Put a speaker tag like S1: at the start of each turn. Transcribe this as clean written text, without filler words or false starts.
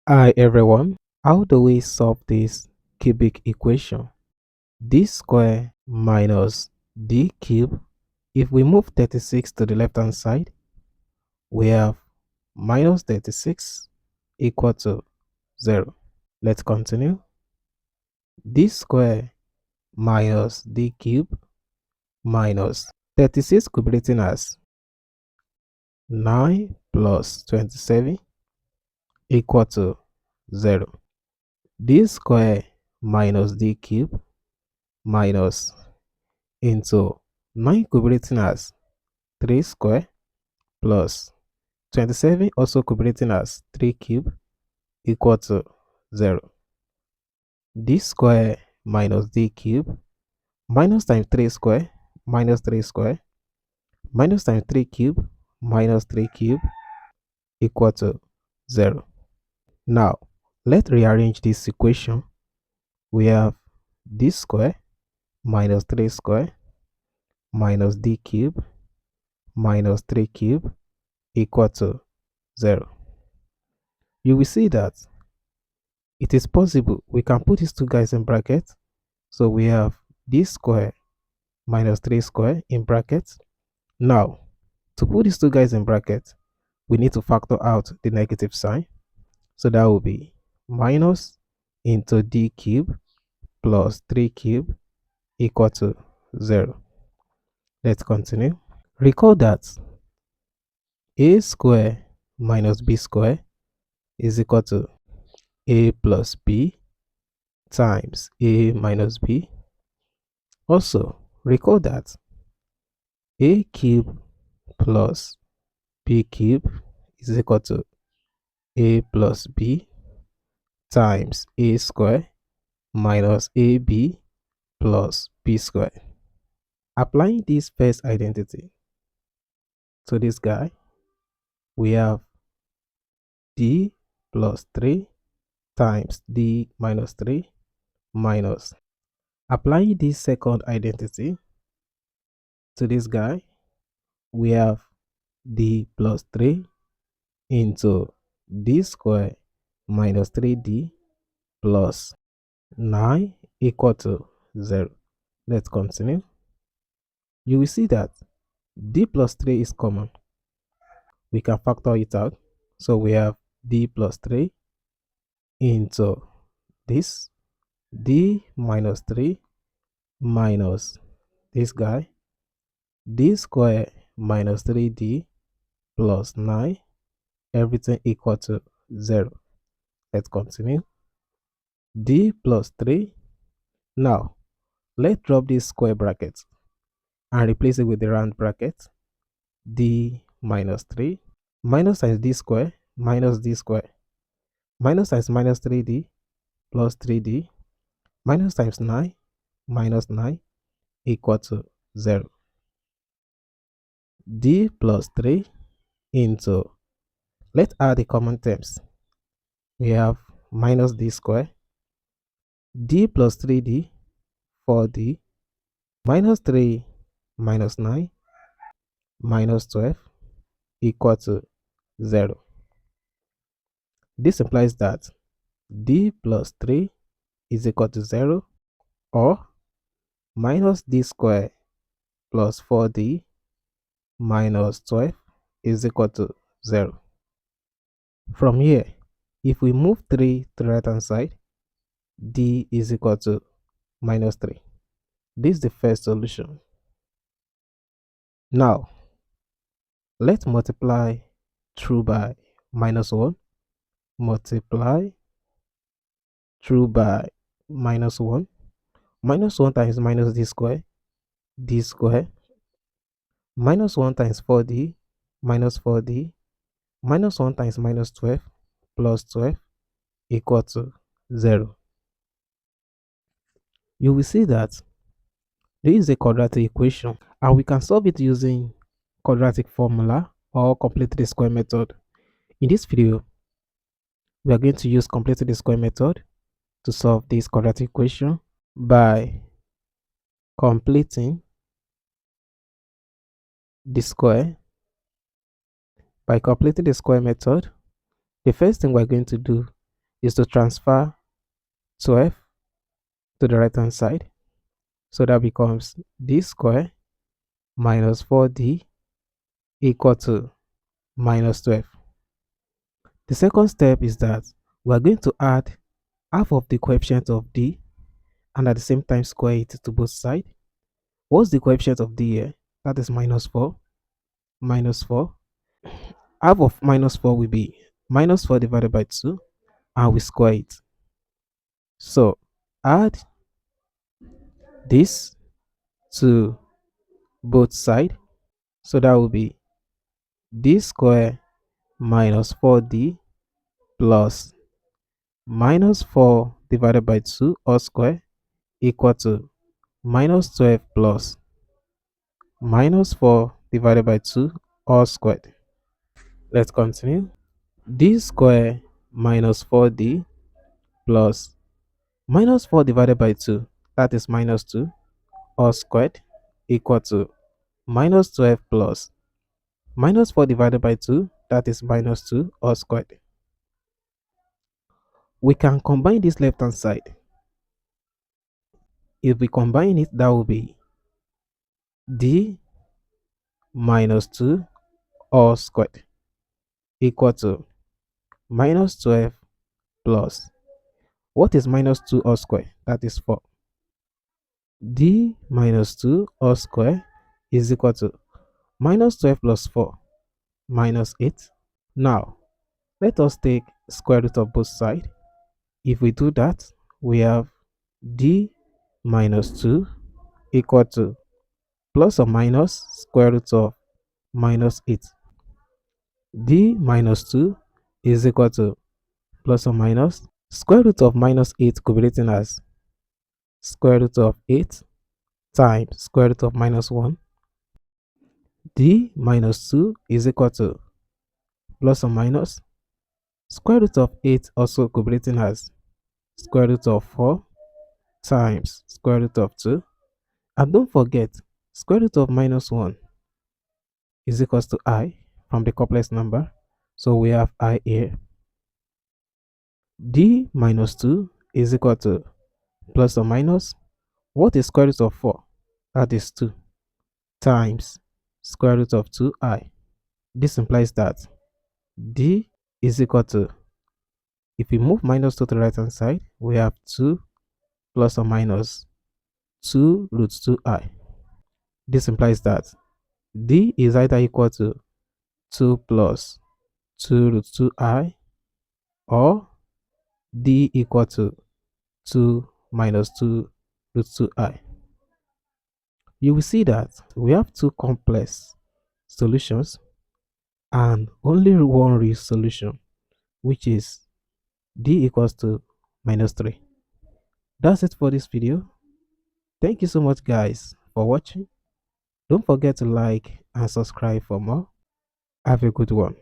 S1: Hi everyone, how do we solve this cubic equation? D square minus D cube. If we move 36 to the left hand side, we have minus 36 equal to 0. Let's continue. D square minus D cube minus 36 could be written as 9 plus 27 equal to 0. D square minus D cube minus into 9 could be written as 3 square plus 27 also could be written as 3 cube equal to 0. D square minus D cube minus times 3 square minus 3 square minus times 3 cube minus 3 cube equal to 0. Now, let's rearrange this equation. We have D square minus 3 square minus D cube minus 3 cube equal to 0. You will see that it is possible we can put these two guys in brackets. So we have D square minus 3 square in brackets. Now, to put these two guys in brackets, we need to factor out the negative sign. So that will be minus into D cube plus 3 cube equal to 0. Let's continue. Recall that A square minus B square is equal to A plus B times A minus B. Also, recall that A cube plus B cube is equal to A plus B times A square minus AB plus B square. Applying this first identity to this guy, we have D plus 3 times D minus 3 minus. Applying this second identity to this guy, we have D plus 3 into D square minus 3D plus 9 equal to 0. Let's continue. You will see that D plus 3 is common. We can factor it out. So we have D plus 3 into this D minus 3 minus this guy D square minus 3D plus 9, everything equal to 0. Let's continue. D plus 3. Now, let's drop this square bracket and replace it with the round bracket. D minus 3 minus times D square minus D square minus times minus 3D plus 3D minus times 9 minus 9 equal to 0. D plus 3 into, let's add the common terms. We have minus D square, D plus 3D, 4D, minus 3 minus 9 minus 12 equal to 0. This implies that D plus 3 is equal to 0, or minus D square plus 4D minus 12 is equal to 0. From here, if we move 3 to the right hand side, D is equal to minus 3. This is the first solution. Now, let's multiply through by minus 1, multiply through by minus 1. Minus 1 times minus D square, minus 1 times 4D, minus 4D, minus 1 times minus 12, plus 12, equal to 0. You will see that this is a quadratic equation, and we can solve it using quadratic formula or complete the square method. In this video, we are going to use complete the square method to solve this quadratic equation by completing the square. By completing the square method, the first thing we're going to do is to transfer 12 to the right hand side. So that becomes d square minus 4d equal to minus 12. The second step is that we are going to add half of the coefficient of d and at the same time square it to both sides. What's the coefficient of d here? That is minus 4. Minus 4. Half of minus 4 will be minus 4 divided by 2 and we square it. So add this to both sides. So that will be d square minus 4d plus minus 4 divided by 2 all square equal to minus 12 plus minus 4 divided by 2 all squared. Let's continue. D square minus 4d plus minus 4 divided by 2, that is minus 2 all squared equal to minus 12 plus minus 4 divided by 2, that is minus 2 all squared. We can combine this left hand side. If we combine it, that will be d minus 2 all squared equal to minus 12 plus, what is minus 2 all square? That is 4. D minus 2 all square is equal to minus 12 plus 4 minus 8. Now, let us take square root of both sides. If we do that, we have d minus 2 equal to plus or minus square root of minus 8. D minus 2 is equal to plus or minus square root of minus 8 could be written as square root of 8 times square root of minus 1. D minus 2 is equal to plus or minus square root of 8 also could be written as square root of 4 times square root of 2. And don't forget, square root of minus 1 is equals to I from the complex number. So we have I here. D minus 2 is equal to plus or minus, what is square root of 4? That is 2 times square root of 2i. This implies that D is equal to, if we move minus 2 to the right hand side, we have 2 plus or minus 2 root 2i. This implies that D is either equal to 2 plus 2 root 2i or D equal to 2 minus 2 root 2i. You will see that we have two complex solutions and only one real solution, which is D equals to minus 3. That's it for this video. Thank you so much guys for watching. Don't forget to like and subscribe for more. Have a good one.